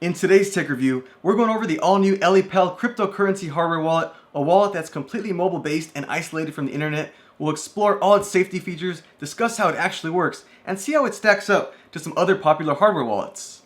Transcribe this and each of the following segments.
In today's tech review, we're going over the all-new ELLIPAL cryptocurrency hardware wallet, a wallet that's completely mobile-based and isolated from the internet. We'll explore all its safety features, discuss how it actually works, and see how it stacks up to some other popular hardware wallets.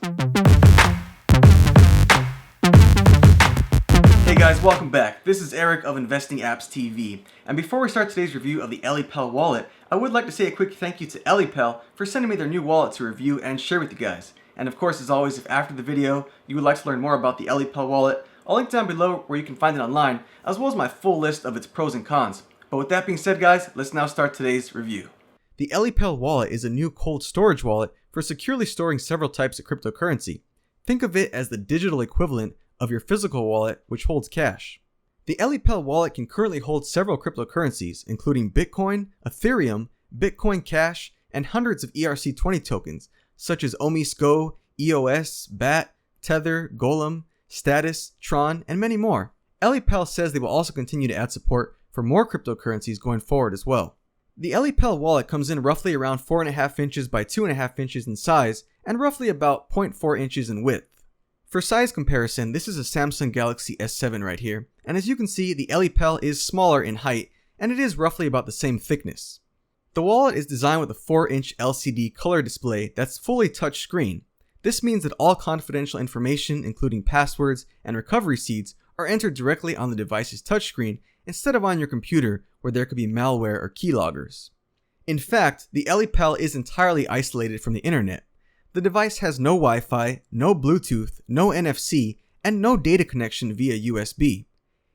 Hey guys, welcome back. This is Eric of Investing Apps TV. And before we start today's review of the ELLIPAL wallet, I would like to say a quick thank you to ELLIPAL for sending me their new wallet to review and share with you guys. And of course, as always, if after the video you would like to learn more about the ELLIPAL wallet, I'll link down below where you can find it online, as well as my full list of its pros and cons. But with that being said guys, let's now start today's review. The ELLIPAL wallet is a new cold storage wallet for securely storing several types of cryptocurrency. Think of it as the digital equivalent of your physical wallet, which holds cash. The ELLIPAL wallet can currently hold several cryptocurrencies, including Bitcoin, Ethereum, Bitcoin Cash, and hundreds of ERC20 tokens, such as OMI SCO, EOS, BAT, Tether, Golem, Status, Tron, and many more. ELLIPAL says they will also continue to add support for more cryptocurrencies going forward as well. The ELLIPAL wallet comes in roughly around 4.5 inches by 2.5 inches in size and roughly about 0.4 inches in width. For size comparison, this is a Samsung Galaxy S7 right here, and as you can see, the ELLIPAL is smaller in height and it is roughly about the same thickness. The wallet is designed with a 4-inch LCD color display that's fully touchscreen. This means that all confidential information, including passwords and recovery seeds, are entered directly on the device's touchscreen instead of on your computer where there could be malware or keyloggers. In fact, the ELLIPAL is entirely isolated from the internet. The device has no Wi-Fi, no Bluetooth, no NFC, and no data connection via USB.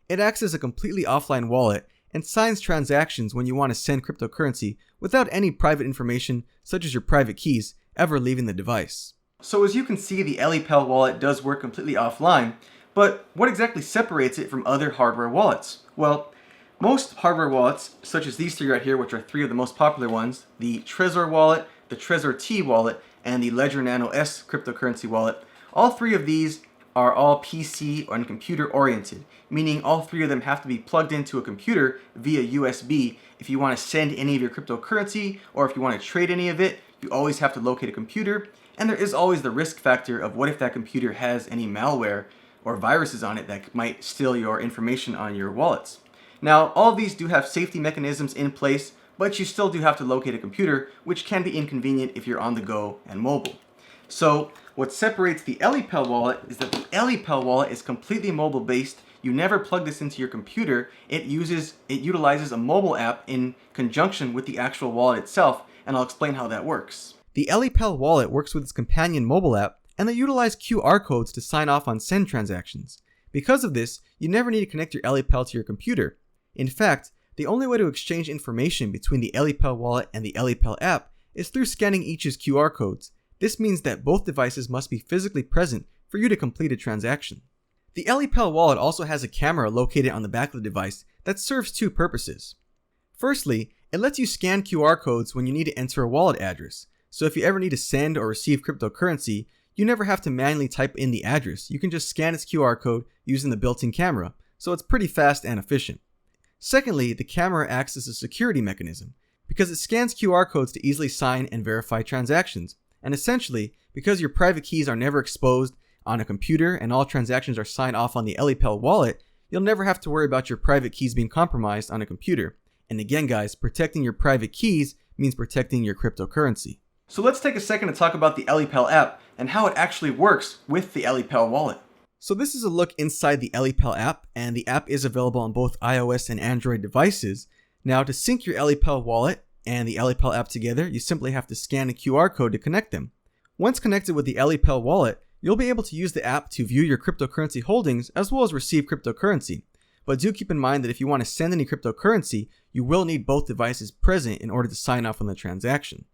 It acts as a completely offline wallet and signs transactions when you want to send cryptocurrency without any private information such as your private keys ever leaving the device. So as you can see, the ELLIPAL wallet does work completely offline, but what exactly separates it from other hardware wallets? Well, most hardware wallets, such as these three right here, which are three of the most popular ones, the Trezor wallet, the Trezor T wallet, and the Ledger Nano S cryptocurrency wallet, all three of these are all PC and computer oriented, meaning all three of them have to be plugged into a computer via USB. If you want to send any of your cryptocurrency or if you want to trade any of it, you always have to locate a computer, and there is always the risk factor of what if that computer has any malware or viruses on it that might steal your information on your wallets. Now, all of these do have safety mechanisms in place, but you still do have to locate a computer, which can be inconvenient if you're on the go and mobile. So what separates the ELLIPAL wallet is that the ELLIPAL wallet is completely mobile based. You never plug this into your computer. It utilizes a mobile app in conjunction with the actual wallet itself, and I'll explain how that works. The ELLIPAL wallet works with its companion mobile app, and they utilize QR codes to sign off on send transactions. Because of this, you never need to connect your ELLIPAL to your computer. In fact, the only way to exchange information between the ELLIPAL wallet and the ELLIPAL app is through scanning each's QR codes. This means that both devices must be physically present for you to complete a transaction. The ELLIPAL wallet also has a camera located on the back of the device that serves two purposes. Firstly, it lets you scan QR codes when you need to enter a wallet address. So if you ever need to send or receive cryptocurrency, you never have to manually type in the address. You can just scan its QR code using the built-in camera, so it's pretty fast and efficient. Secondly, the camera acts as a security mechanism because it scans QR codes to easily sign and verify transactions. And essentially, because your private keys are never exposed on a computer and all transactions are signed off on the ELLIPAL wallet, you'll never have to worry about your private keys being compromised on a computer. And again guys, protecting your private keys means protecting your cryptocurrency. So let's take a second to talk about the ELLIPAL app and how it actually works with the ELLIPAL wallet. So this is a look inside the ELLIPAL app, and the app is available on both iOS and Android devices. Now to sync your ELLIPAL wallet and the ELLIPAL app together, you simply have to scan a QR code to connect them. Once connected with the ELLIPAL wallet, you'll be able to use the app to view your cryptocurrency holdings as well as receive cryptocurrency. But do keep in mind that if you want to send any cryptocurrency, you will need both devices present in order to sign off on the transaction.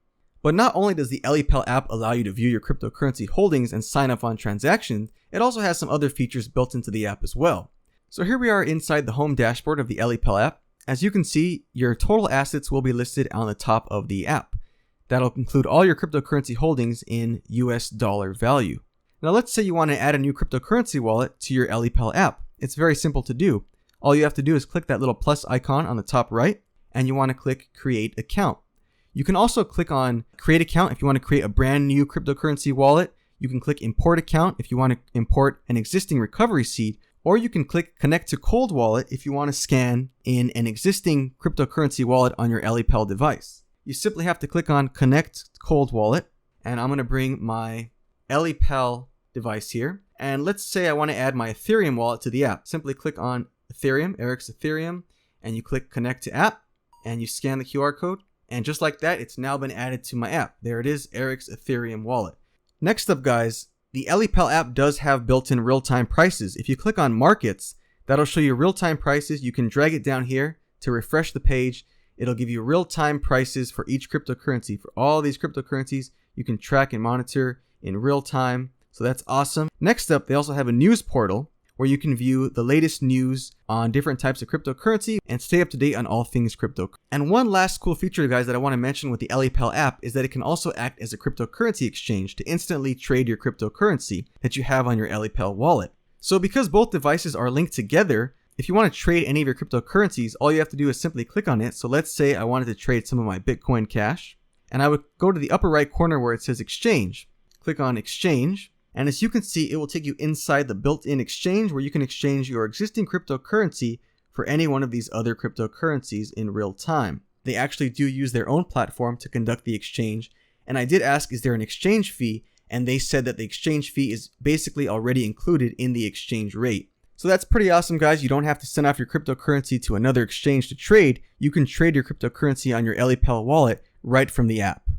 But not only does the ELLIPAL app allow you to view your cryptocurrency holdings and sign off on transactions, it also has some other features built into the app as well. So here we are inside the home dashboard of the ELLIPAL app. As you can see, your total assets will be listed on the top of the app. That'll include all your cryptocurrency holdings in US dollar value. Now let's say you want to add a new cryptocurrency wallet to your ELLIPAL app. It's very simple to do. All you have to do is click that little plus icon on the top right, and you want to click Create Account. You can also click on Create Account if you want to create a brand new cryptocurrency wallet you can click import account if you want to import an existing recovery seed, or you can click connect to cold wallet if you want to scan in an existing cryptocurrency wallet on your ELLIPAL device. You simply have to click on connect cold wallet, and I'm going to bring my ELLIPAL device here. And let's say I want to add my Ethereum wallet to the app. Simply click on Ethereum, Eric's Ethereum, and you click connect to app, and you scan the QR code. And just like that, it's now been added to my app. There it is, Eric's Ethereum wallet. Next up, guys, the ELLIPAL app does have built-in real-time prices. If you click on markets, that'll show you real-time prices. You can drag it down here to refresh the page. It'll give you real-time prices for each cryptocurrency. For all these cryptocurrencies, you can track and monitor in real time. So that's awesome. Next up, they also have a news portal where you can view the latest news on different types of cryptocurrency and stay up to date on all things crypto. And one last cool feature, guys, that I want to mention with the ELLIPAL app is that it can also act as a cryptocurrency exchange to instantly trade your cryptocurrency that you have on your ELLIPAL wallet. So because both devices are linked together, if you want to trade any of your cryptocurrencies, all you have to do is simply click on it. So let's say I wanted to trade some of my Bitcoin Cash, and I would go to the upper right corner where it says exchange. Click on exchange. And as you can see, it will take you inside the built-in exchange where you can exchange your existing cryptocurrency for any one of these other cryptocurrencies in real time. They actually do use their own platform to conduct the exchange. And I did ask, is there an exchange fee? And they said that the exchange fee is basically already included in the exchange rate. So that's pretty awesome, guys. You don't have to send off your cryptocurrency to another exchange to trade. You can trade your cryptocurrency on your ELLIPAL wallet right from the app.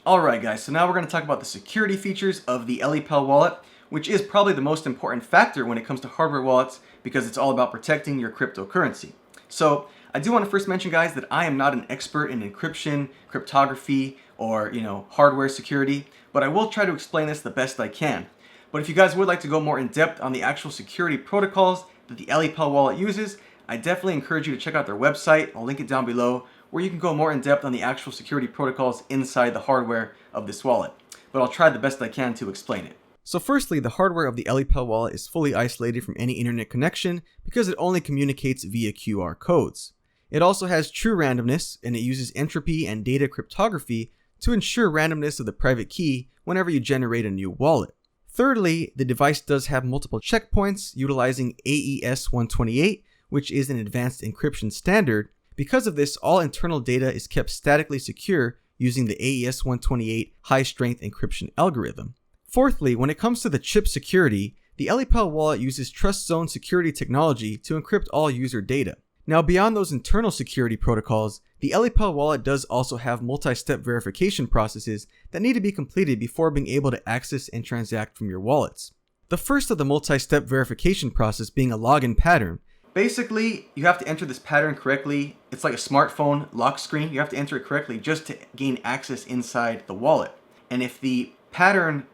Alright guys, so now we're going to talk about the security features of the ELLIPAL wallet, which is probably the most important factor when it comes to hardware wallets because it's all about protecting your cryptocurrency. So I do want to first mention, guys, that I am not an expert in encryption, cryptography, or hardware security, but I will try to explain this the best I can. But if you guys would like to go more in depth on the actual security protocols that the ELLIPAL wallet uses, I definitely encourage you to check out their website. I'll link it down below, where you can go more in depth on the actual security protocols inside the hardware of this wallet. But I'll try the best I can to explain it. So firstly, the hardware of the ELLIPAL wallet is fully isolated from any internet connection because it only communicates via QR codes. It also has true randomness, and it uses entropy and data cryptography to ensure randomness of the private key whenever you generate a new wallet. Thirdly, the device does have multiple checkpoints utilizing AES 128, which is an advanced encryption standard. Because of this, all internal data is kept statically secure using the AES 128 high-strength encryption algorithm. Fourthly, when it comes to the chip security, the ELLIPAL wallet uses trust zone security technology to encrypt all user data. Now, beyond those internal security protocols, the ELLIPAL wallet does also have multi-step verification processes that need to be completed before being able to access and transact from your wallets. The first of the multi-step verification process being a login pattern. Basically, you have to enter this pattern correctly. It's like a smartphone lock screen. You have to enter it correctly just to gain access inside the wallet. And if the pattern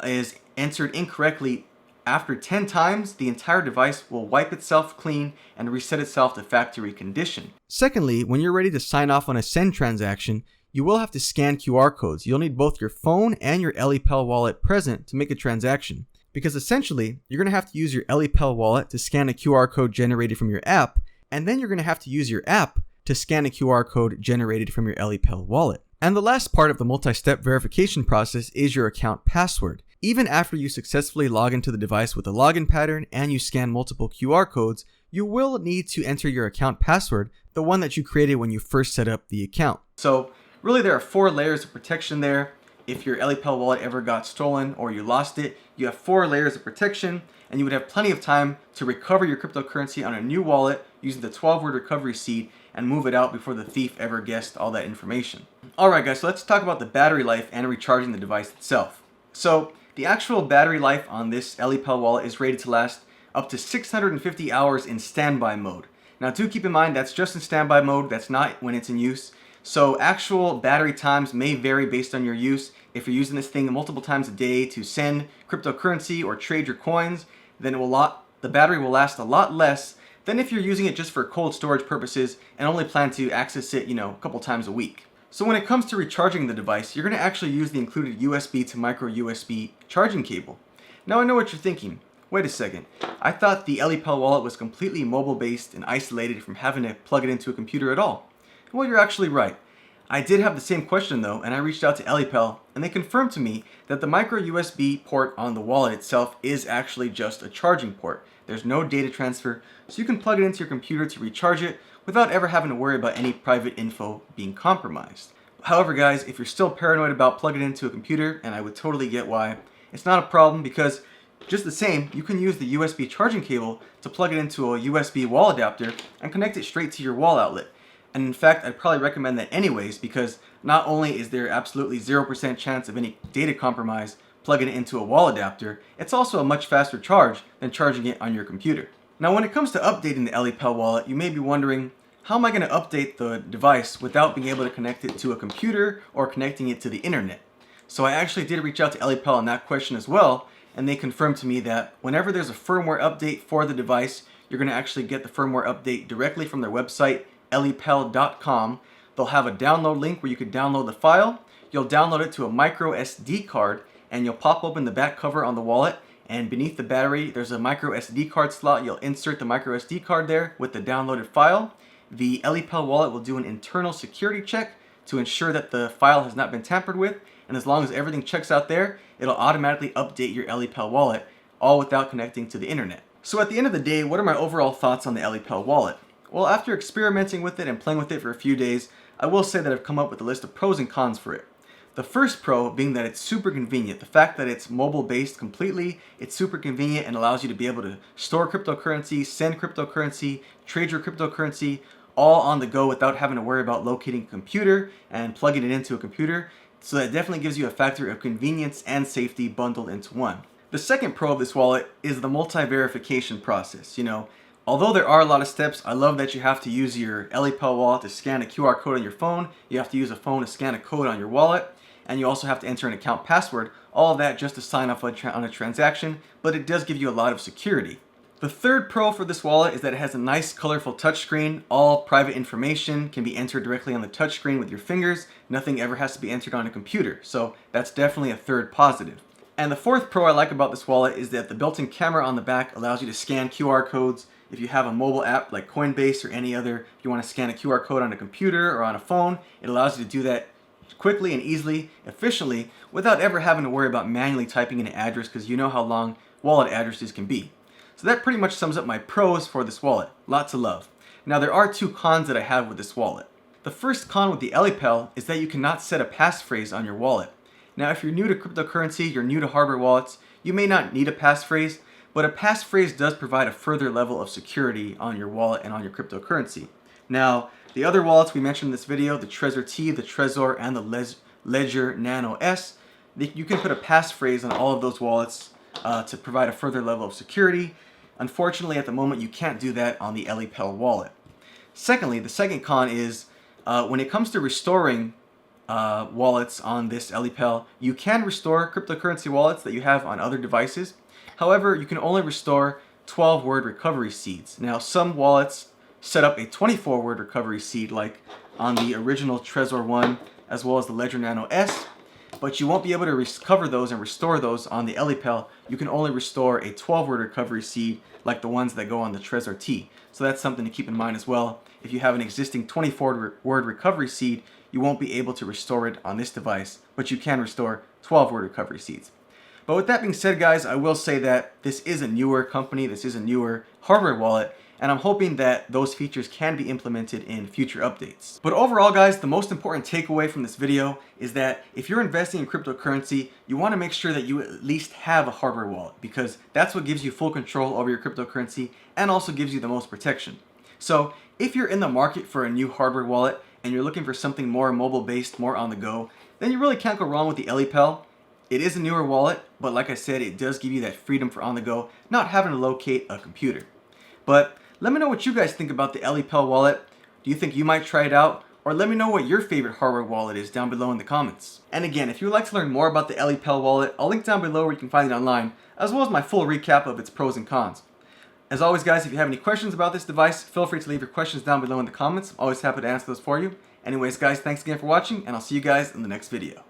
is entered incorrectly after 10 times, the entire device will wipe itself clean and reset itself to factory condition. Secondly, when you're ready to sign off on a send transaction, you will have to scan QR codes. You'll need both your phone and your ELLIPAL wallet present to make a transaction. Because essentially, you're going to have to use your ELLIPAL wallet to scan a QR code generated from your app, and then you're going to have to use your app to scan a QR code generated from your ELLIPAL wallet. And the last part of the multi-step verification process is your account password. Even after you successfully log into the device with a login pattern and you scan multiple QR codes, you will need to enter your account password, the one that you created when you first set up the account. So really there are 4 layers of protection there. If your ELLIPAL wallet ever got stolen or you lost it, you have 4 layers of protection, and you would have plenty of time to recover your cryptocurrency on a new wallet using the 12-word recovery seed and move it out before the thief ever guessed all that information. Alright guys, so let's talk about the battery life and recharging the device itself. So the actual battery life on this ELLIPAL wallet is rated to last up to 650 hours in standby mode. Now do keep in mind that's just in standby mode, that's not when it's in use. So actual battery times may vary based on your use. If you're using this thing multiple times a day to send cryptocurrency or trade your coins, then the battery will last a lot less than if you're using it just for cold storage purposes and only plan to access it, a couple times a week. So when it comes to recharging the device, you're going to actually use the included USB to micro USB charging cable. Now I know what you're thinking. Wait a second. I thought the ELLIPAL wallet was completely mobile based and isolated from having to plug it into a computer at all. Well, you're actually right. I did have the same question though, and I reached out to ELLIPAL, and they confirmed to me that the micro USB port on the wallet itself is actually just a charging port. There's no data transfer, so you can plug it into your computer to recharge it without ever having to worry about any private info being compromised. However guys, if you're still paranoid about plugging it into a computer, and I would totally get why, it's not a problem because just the same, you can use the USB charging cable to plug it into a USB wall adapter and connect it straight to your wall outlet. And in fact, I'd probably recommend that anyways because not only is there absolutely 0% chance of any data compromise plugging it into a wall adapter, it's also a much faster charge than charging it on your computer. Now when it comes to updating the ELLIPAL wallet, you may be wondering, how am I going to update the device without being able to connect it to a computer or connecting it to the internet? So I actually did reach out to ELLIPAL on that question as well, and they confirmed to me that whenever there's a firmware update for the device, you're going to actually get the firmware update directly from their website, ellipal.com. They'll have a download link where you can download the file. You'll download it to a micro SD card, and you'll pop open the back cover on the wallet, and beneath the battery there's a micro SD card slot. You'll insert the micro SD card there with the downloaded file. The ELLIPAL wallet will do an internal security check to ensure that the file has not been tampered with, and as long as everything checks out there, it'll automatically update your ELLIPAL wallet, all without connecting to the internet. So at the end of the day, what are my overall thoughts on the ELLIPAL wallet? Well, after experimenting with it and playing with it for a few days, I will say that I've come up with a list of pros and cons for it. The first pro being that it's super convenient. The fact that it's mobile based completely, it's super convenient and allows you to be able to store cryptocurrency, send cryptocurrency, trade your cryptocurrency, all on the go without having to worry about locating a computer and plugging it into a computer. So that definitely gives you a factor of convenience and safety bundled into one. The second pro of this wallet is the multi-verification process. Although there are a lot of steps, I love that you have to use your ELLIPAL wallet to scan a QR code on your phone. You have to use a phone to scan a code on your wallet. And you also have to enter an account password. All of that just to sign off on a transaction, but it does give you a lot of security. The third pro for this wallet is that it has a nice colorful touchscreen. All private information can be entered directly on the touchscreen with your fingers. Nothing ever has to be entered on a computer. So that's definitely a third positive. And the fourth pro I like about this wallet is that the built-in camera on the back allows you to scan QR codes. If you have a mobile app like Coinbase or any other, if you want to scan a QR code on a computer or on a phone, it allows you to do that quickly and easily, efficiently, without ever having to worry about manually typing in an address because you know how long wallet addresses can be. So that pretty much sums up my pros for this wallet. Lots of love. Now there are two cons that I have with this wallet. The first con with the ELLIPAL is that you cannot set a passphrase on your wallet. Now if you're new to cryptocurrency, you're new to hardware wallets, you may not need a passphrase, but a passphrase does provide a further level of security on your wallet and on your cryptocurrency. Now, the other wallets we mentioned in this video, the Trezor T, the Trezor, and the Ledger Nano S, you can put a passphrase on all of those wallets to provide a further level of security. Unfortunately, at the moment, you can't do that on the ELLIPAL wallet. Secondly, the second con is when it comes to restoring wallets on this ELLIPAL, you can restore cryptocurrency wallets that you have on other devices. However, you can only restore 12-word recovery seeds. Now, some wallets set up a 24-word recovery seed like on the original Trezor 1 as well as the Ledger Nano S, but you won't be able to recover those and restore those on the ELLIPAL. You can only restore a 12-word recovery seed like the ones that go on the Trezor T. So that's something to keep in mind as well. If you have an existing 24-word recovery seed, you won't be able to restore it on this device, but you can restore 12-word recovery seeds. But with that being said, guys, I will say that this is a newer company, this is a newer hardware wallet, and I'm hoping that those features can be implemented in future updates. But overall, guys, the most important takeaway from this video is that if you're investing in cryptocurrency, you want to make sure that you at least have a hardware wallet because that's what gives you full control over your cryptocurrency and also gives you the most protection. So if you're in the market for a new hardware wallet and you're looking for something more mobile-based, more on the go, then you really can't go wrong with the ELLIPAL. It is a newer wallet, but like I said, it does give you that freedom for on the go, not having to locate a computer. But let me know what you guys think about the ELLIPAL wallet. Do you think you might try it out? Or let me know what your favorite hardware wallet is down below in the comments. And again, if you would like to learn more about the ELLIPAL wallet, I'll link down below where you can find it online, as well as my full recap of its pros and cons. As always, guys, if you have any questions about this device, feel free to leave your questions down below in the comments. I'm always happy to answer those for you. Anyways, guys, thanks again for watching, and I'll see you guys in the next video.